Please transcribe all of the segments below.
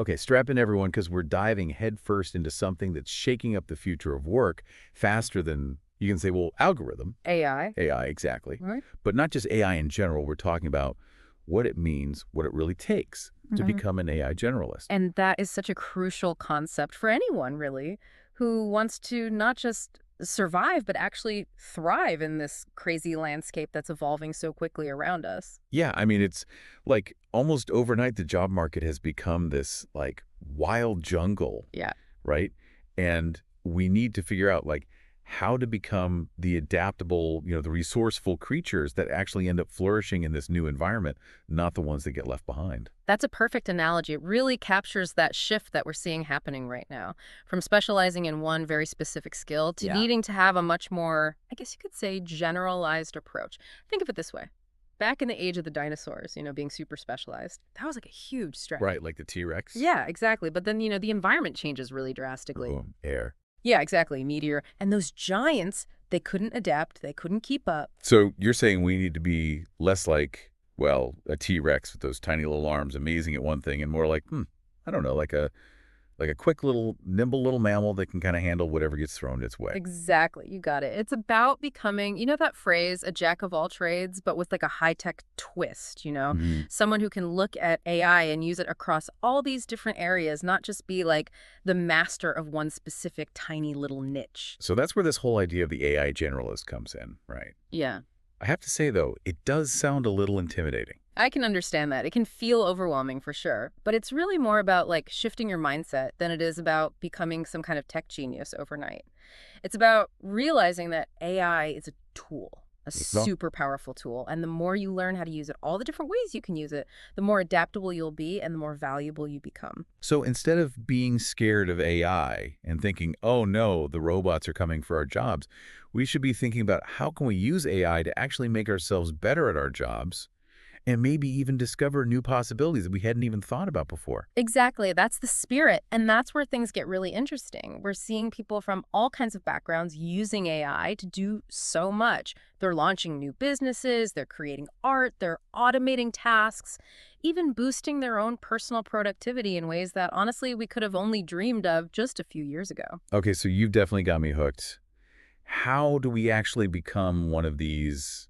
Okay, strap in everyone because we're diving headfirst into something that's shaking up the future of work faster than you can say, well, algorithm. AI, AI, exactly. right? But not just AI in general. We're talking about what it means, what it really takes to Mhm. become an AI generalist. And that is such a crucial concept for anyone, really, who wants to not just survive, but actually thrive in this crazy landscape that's evolving so quickly around us. Yeah, I mean, it's like almost overnight the job market has become this like wild jungle, Yeah. right? And we need to figure out like how to become the adaptable, the resourceful creatures that actually end up flourishing in this new environment, not the ones that get left behind. That's a perfect analogy. It really captures that shift that we're seeing happening right now, from specializing in one very specific skill to Yeah. needing to have a much more, I guess you could say, generalized approach. Think of it this way. Back in the age of the dinosaurs, being super specialized, that was like a huge stretch. Right, like the T-Rex. Yeah, exactly. But then, the environment changes really drastically. Oh, air. Yeah, exactly. Meteor. And those giants, they couldn't adapt. They couldn't keep up. So you're saying we need to be less like, well, a T-Rex with those tiny little arms, amazing at one thing, and more like, I don't know, like a quick little, nimble little mammal that can kind of handle whatever gets thrown its way. Exactly. You got it. It's about becoming, that phrase, a jack of all trades, but with like a high-tech twist. Mhm. Someone who can look at AI and use it across all these different areas, not just be like the master of one specific tiny little niche. So that's where this whole idea of the AI generalist comes in, right? Yeah. I have to say, though, it does sound a little intimidating. I can understand that. It can feel overwhelming for sure, but it's really more about like shifting your mindset than it is about becoming some kind of tech genius overnight. It's about realizing that AI is a tool, a Well, super powerful tool, and the more you learn how to use it, all the different ways you can use it, the more adaptable you'll be and the more valuable you become. so instead of being scared of AI and thinking, oh no, the robots are coming for our jobs, we should be thinking about how can we use AI to actually make ourselves better at our jobs and maybe even discover new possibilities that we hadn't even thought about before. Exactly. That's the spirit. And that's where things get really interesting. We're seeing people from all kinds of backgrounds using AI to do so much. They're launching new businesses, they're creating art, they're automating tasks, even boosting their own personal productivity in ways that honestly we could have only dreamed of just a few years ago. Okay, so you've definitely got me hooked. How do we actually become one of these,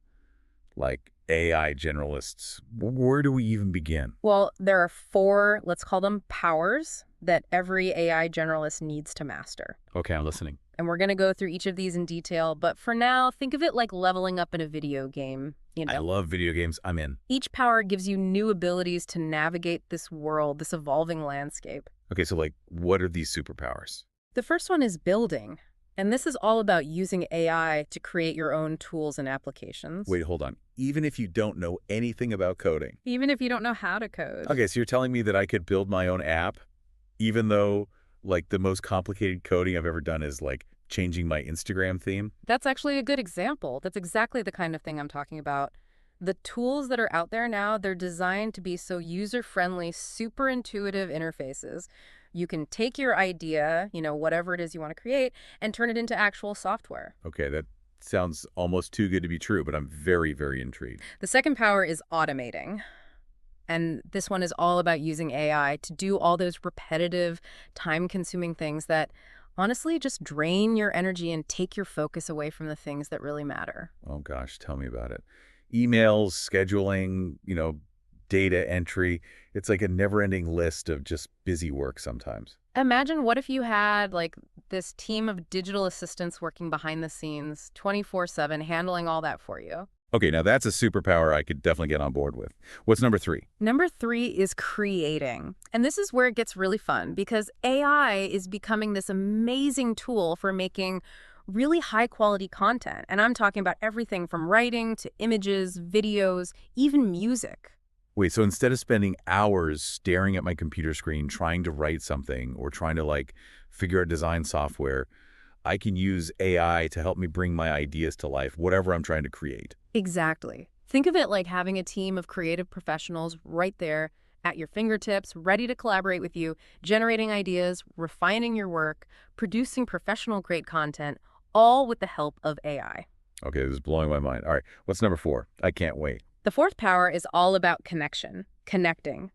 like, AI generalists? Where do we even begin? Well, there are four, let's call them powers, that every AI generalist needs to master. Okay, I'm listening. And we're going to go through each of these in detail, but for now, think of it like leveling up in a video game. I love video games. I'm in. Each power gives you new abilities to navigate this world, this evolving landscape. Okay, so, like, what are these superpowers? The first one is building. And this is all about using AI to create your own tools and applications. Wait, hold on. Even if you don't know anything about coding. Even if you don't know how to code. Okay, so you're telling me that I could build my own app, even though, like, the most complicated coding I've ever done is, like, changing my Instagram theme? That's actually a good example. That's exactly the kind of thing I'm talking about. The tools that are out there now, they're designed to be so user-friendly, super intuitive interfaces. You can take your idea, whatever it is you want to create, and turn it into actual software. Okay, that sounds almost too good to be true, but I'm very, very intrigued. The second power is automating. And this one is all about using AI to do all those repetitive, time-consuming things that honestly just drain your energy and take your focus away from the things that really matter. Oh gosh, tell me about it. Emails, scheduling, data entry. It's like a never-ending list of just busy work sometimes. Imagine what if you had like this team of digital assistants working behind the scenes 24/7 handling all that for you. Okay, now that's a superpower I could definitely get on board with. What's number 3? Number 3 is creating. And this is where it gets really fun because AI is becoming this amazing tool for making really high quality content. And I'm talking about everything from writing to images, videos, even music. Wait, so instead of spending hours staring at my computer screen trying to write something or trying to like figure out design software, I can use AI to help me bring my ideas to life, whatever I'm trying to create. Exactly. Think of it like having a team of creative professionals right there at your fingertips, ready to collaborate with you, generating ideas, refining your work, producing professional grade content, all with the help of AI. Okay, this is blowing my mind. All right, what's number 4? I can't wait. The fourth power is all about connection, connecting.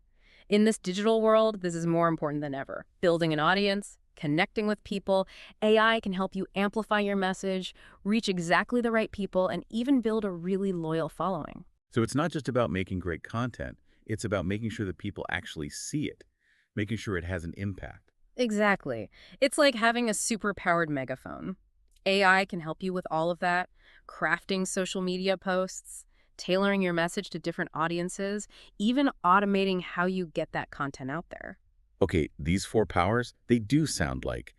In this digital world, this is more important than ever. Building an audience, connecting with people, AI can help you amplify your message, reach exactly the right people, and even build a really loyal following. So it's not just about making great content. It's about making sure that people actually see it, making sure it has an impact. Exactly. It's like having a super-powered megaphone. AI can help you with all of that, crafting social media posts, tailoring your message to different audiences, even automating how you get that content out there. Okay, these four powers, they do sound like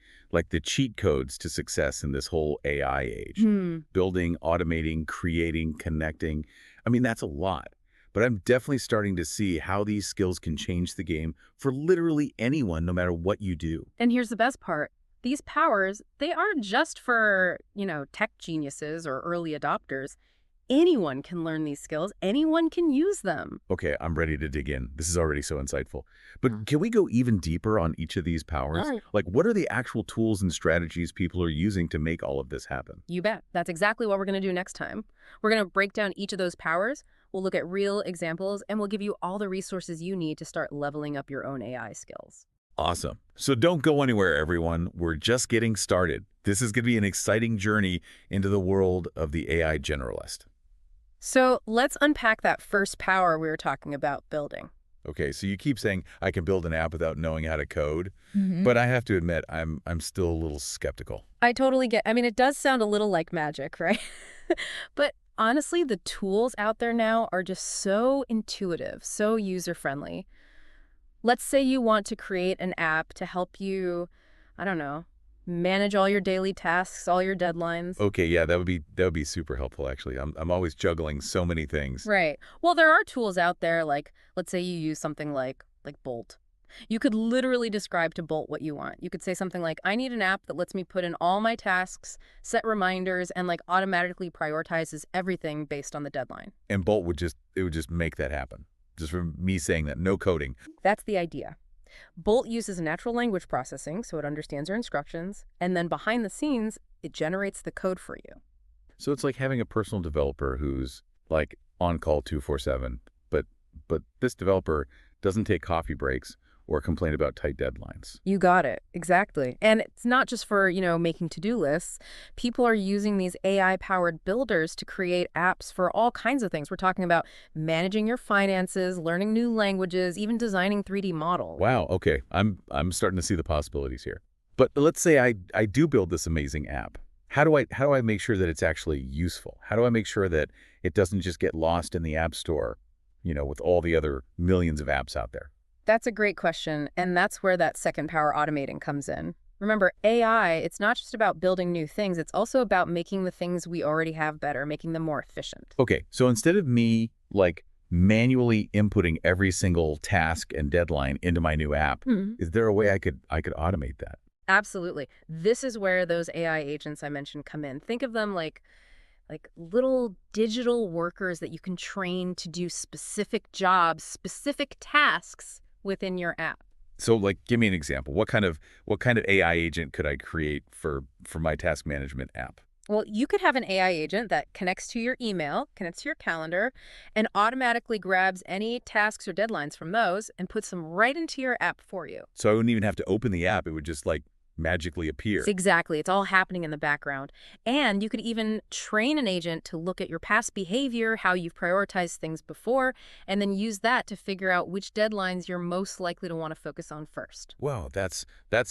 the cheat codes to success in this whole AI age. Hmm. Building, automating, creating, connecting. I mean, that's a lot. But I'm definitely starting to see how these skills can change the game for literally anyone, no matter what you do. And here's the best part. These powers, they aren't just for, tech geniuses or early adopters. Anyone can learn these skills. Anyone can use them. Okay, I'm ready to dig in. This is already so insightful. But Mm. can we go even deeper on each of these powers? All Like, what are the actual tools and strategies people are using to make all of this happen? You bet. That's exactly what we're going to do next time. We're going to break down each of those powers. We'll look at real examples, and we'll give you all the resources you need to start leveling up your own AI skills. Awesome. So don't go anywhere, everyone. We're just getting started. This is going to be an exciting journey into the world of the AI generalist. So let's unpack that first power we were talking about building. Okay, so you keep saying I can build an app without knowing how to code, Hmm. but I have to admit I'm still a little skeptical. I totally get, it does sound a little like magic, right? But honestly, the tools out there now are just so intuitive, so user-friendly. Let's say you want to create an app to help you, I don't know, manage all your daily tasks, all your deadlines. Okay, yeah, that would be super helpful actually. I'm always juggling so many things. Right. Well, there are tools out there like, let's say you use something like Bolt. You could literally describe to Bolt what you want. You could say something like, I need an app that lets me put in all my tasks, set reminders, and like automatically prioritizes everything based on the deadline. And Bolt would just make that happen. Just from me saying that, no coding. That's the idea. Bolt uses natural language processing, so it understands your instructions, and then behind the scenes, it generates the code for you. So it's like having a personal developer who's like on call 24/7, but this developer doesn't take coffee breaks or complain about tight deadlines. You got it. Exactly. And it's not just for, making to-do lists. People are using these AI-powered builders to create apps for all kinds of things. We're talking about managing your finances, learning new languages, even designing 3D models. Wow, okay. I'm starting to see the possibilities here. But let's say I do build this amazing app. How do I make sure that it's actually useful? How do I make sure that it doesn't just get lost in the App Store, with all the other millions of apps out there? That's a great question, and that's where that second power automating comes in. Remember, AI, it's not just about building new things, it's also about making the things we already have better, making them more efficient. Okay, so instead of me like manually inputting every single task and deadline into my new app, is there a way I could automate that? Absolutely. This is where those AI agents I mentioned come in. Think of them like little digital workers that you can train to do specific jobs, specific tasks within your app. So like give me an example. What kind of AI agent could I create for my task management app? Well, you could have an AI agent that connects to your email, connects to your calendar, and automatically grabs any tasks or deadlines from those and puts them right into your app for you. So I wouldn't even have to open the app. It would just like magically appear. Exactly. It's all happening in the background. And you could even train an agent to look at your past behavior, how you've prioritized things before, and then use that to figure out which deadlines you're most likely to want to focus on first. Wow, that's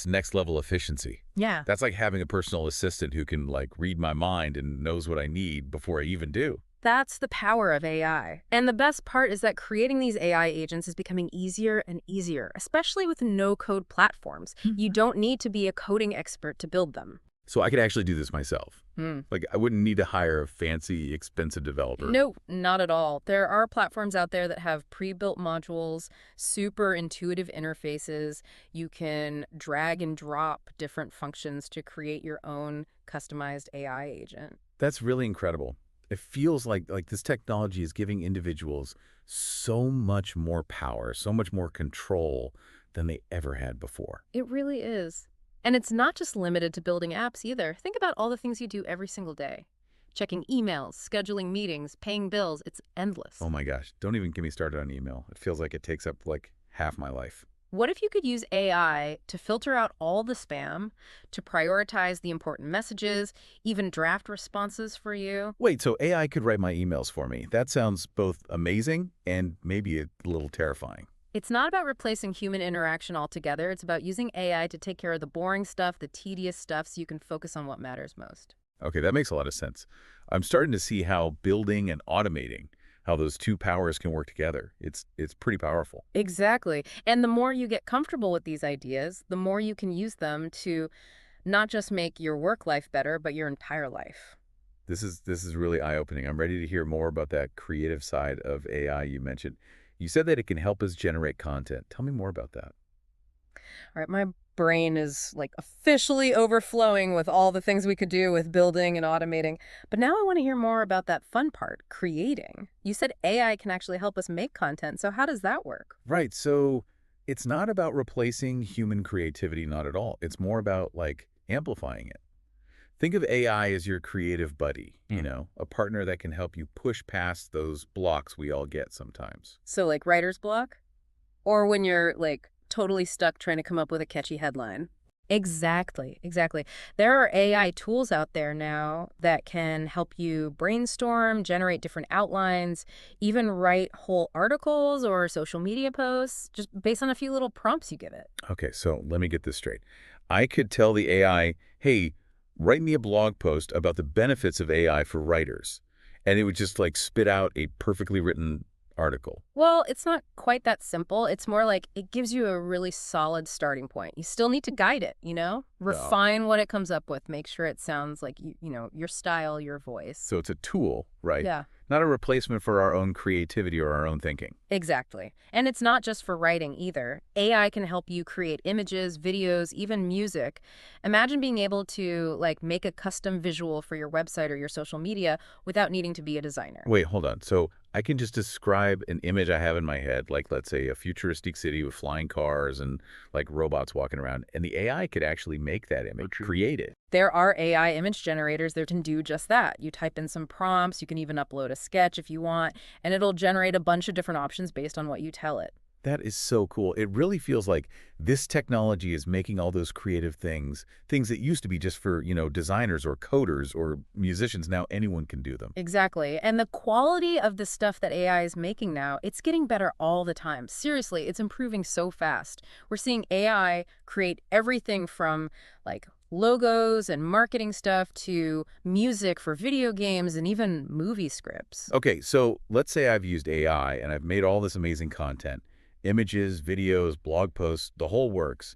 next level efficiency. Yeah. That's like having a personal assistant who can like read my mind and knows what I need before I even do. That's the power of AI. And the best part is that creating these AI agents is becoming easier and easier, especially with no-code platforms. You don't need to be a coding expert to build them. So I could actually do this myself. Hmm. Like I wouldn't need to hire a fancy, expensive developer. No, not at all. There are platforms out there that have pre-built modules, super intuitive interfaces. You can drag and drop different functions to create your own customized AI agent. That's really incredible. It feels like this technology is giving individuals so much more power, so much more control than they ever had before. It really is. And it's not just limited to building apps either. Think about all the things you do every single day. Checking emails, scheduling meetings, paying bills. It's endless. Oh my gosh, don't even get me started on email. It feels like it takes up like half my life. What if you could use AI to filter out all the spam, to prioritize the important messages, even draft responses for you? Wait, so AI could write my emails for me. That sounds both amazing and maybe a little terrifying. It's not about replacing human interaction altogether. It's about using AI to take care of the boring stuff, the tedious stuff, so you can focus on what matters most. Okay, that makes a lot of sense. I'm starting to see how building and automating, how those two powers can work together. It's pretty powerful. Exactly. And the more you get comfortable with these ideas, the more you can use them to not just make your work life better, but your entire life. This is really eye-opening. I'm ready to hear more about that creative side of AI you mentioned. You said that it can help us generate content. Tell me more about that. All right, my brain is like officially overflowing with all the things we could do with building and automating. But now I want to hear more about that fun part, creating. You said AI can actually help us make content. So how does that work? Right. So it's not about replacing human creativity, not at all. It's more about like amplifying it. Think of AI as your creative buddy, a partner that can help you push past those blocks we all get sometimes. So like writer's block? Or when you're like totally stuck trying to come up with a catchy headline? Exactly, exactly. There are AI tools out there now that can help you brainstorm, generate different outlines, even write whole articles or social media posts just based on a few little prompts you give it. Okay, so let me get this straight. I could tell the AI, hey, write me a blog post about the benefits of AI for writers. And it would just like spit out a perfectly written article. Well, it's not quite that simple. It's more like it gives you a really solid starting point. You still need to guide it, Yeah. refine what it comes up with, make sure it sounds like, your style, your voice. So it's a tool, right? Yeah. Not a replacement for our own creativity or our own thinking. Exactly. And it's not just for writing either. AI can help you create images, videos, even music. Imagine being able to like make a custom visual for your website or your social media without needing to be a designer. Wait, hold on. So I can just describe an image I have in my head, like let's say a futuristic city with flying cars and like robots walking around, and the AI could actually make that image, create it. There are AI image generators that can do just that. You type in some prompts, you can even upload a sketch if you want, and it'll generate a bunch of different options based on what you tell it. That is so cool. It really feels like this technology is making all those creative things that used to be just for, designers or coders or musicians. Now anyone can do them. Exactly. And the quality of the stuff that AI is making now, it's getting better all the time. Seriously, it's improving so fast. We're seeing AI create everything from like logos and marketing stuff to music for video games and even movie scripts. Okay, so let's say I've used AI and I've made all this amazing content, images, videos, blog posts, the whole works.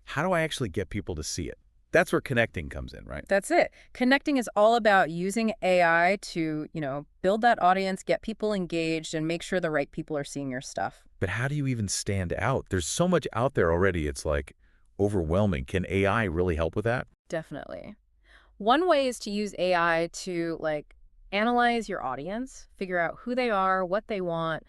How do I actually get people to see it? That's where connecting comes in, right? That's it. Connecting is all about using AI to, build that audience, get people engaged, and make sure the right people are seeing your stuff. But how do you even stand out? There's so much out there already. It's like overwhelming. Can AI really help with that? Definitely. One way is to use AI to like analyze your audience, figure out who they are, what they want.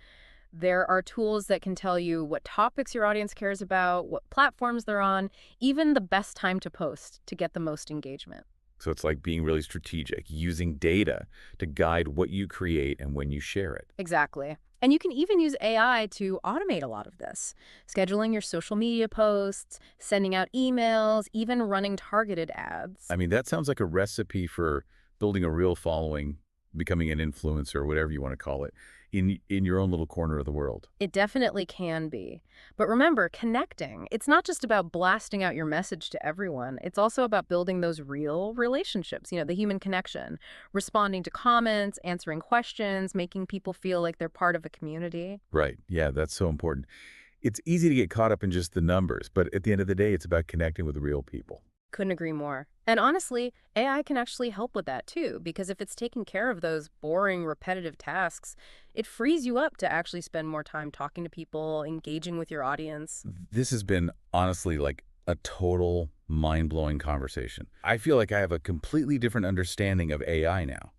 There are tools that can tell you what topics your audience cares about, what platforms they're on, even the best time to post to get the most engagement. So it's like being really strategic, using data to guide what you create and when you share it. Exactly. And you can even use AI to automate a lot of this, scheduling your social media posts, sending out emails, even running targeted ads. I mean, that sounds like a recipe for building a real following, becoming an influencer, whatever you want to call it, in your own little corner of the world. It definitely can be. But remember, connecting, it's not just about blasting out your message to everyone. It's also about building those real relationships, the human connection, responding to comments, answering questions, making people feel like they're part of a community. Right. Yeah, that's so important. It's easy to get caught up in just the numbers, but at the end of the day, it's about connecting with real people. Couldn't agree more. And honestly, AI can actually help with that too, because if it's taking care of those boring, repetitive tasks, it frees you up to actually spend more time talking to people, engaging with your audience. This has been honestly like a total mind-blowing conversation. I feel like I have a completely different understanding of AI now.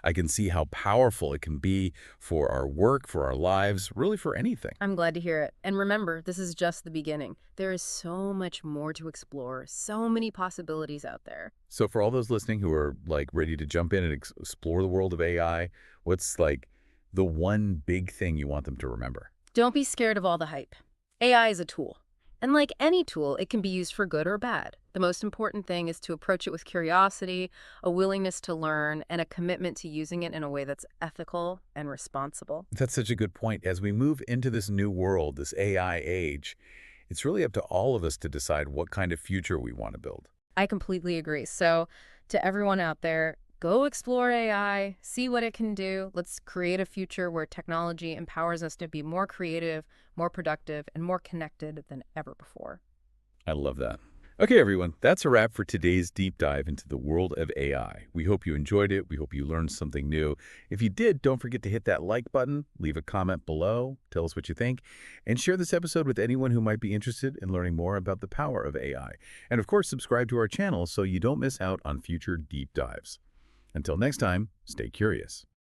I can see how powerful it can be for our work, for our lives, really for anything. I'm glad to hear it. And remember, this is just the beginning. There is so much more to explore, so many possibilities out there. So for all those listening who are like ready to jump in and explore the world of AI, what's like the one big thing you want them to remember? Don't be scared of all the hype. AI is a tool. And like any tool, it can be used for good or bad. The most important thing is to approach it with curiosity, a willingness to learn, and a commitment to using it in a way that's ethical and responsible. That's such a good point. As we move into this new world, this AI age, it's really up to all of us to decide what kind of future we want to build. I completely agree. So, to everyone out there, go explore AI, see what it can do. Let's create a future where technology empowers us to be more creative, more productive, and more connected than ever before. I love that. Okay, everyone, that's a wrap for today's deep dive into the world of AI. We hope you enjoyed it. We hope you learned something new. If you did, don't forget to hit that like button, leave a comment below, tell us what you think, and share this episode with anyone who might be interested in learning more about the power of AI. And of course, subscribe to our channel so you don't miss out on future deep dives. Until next time, stay curious.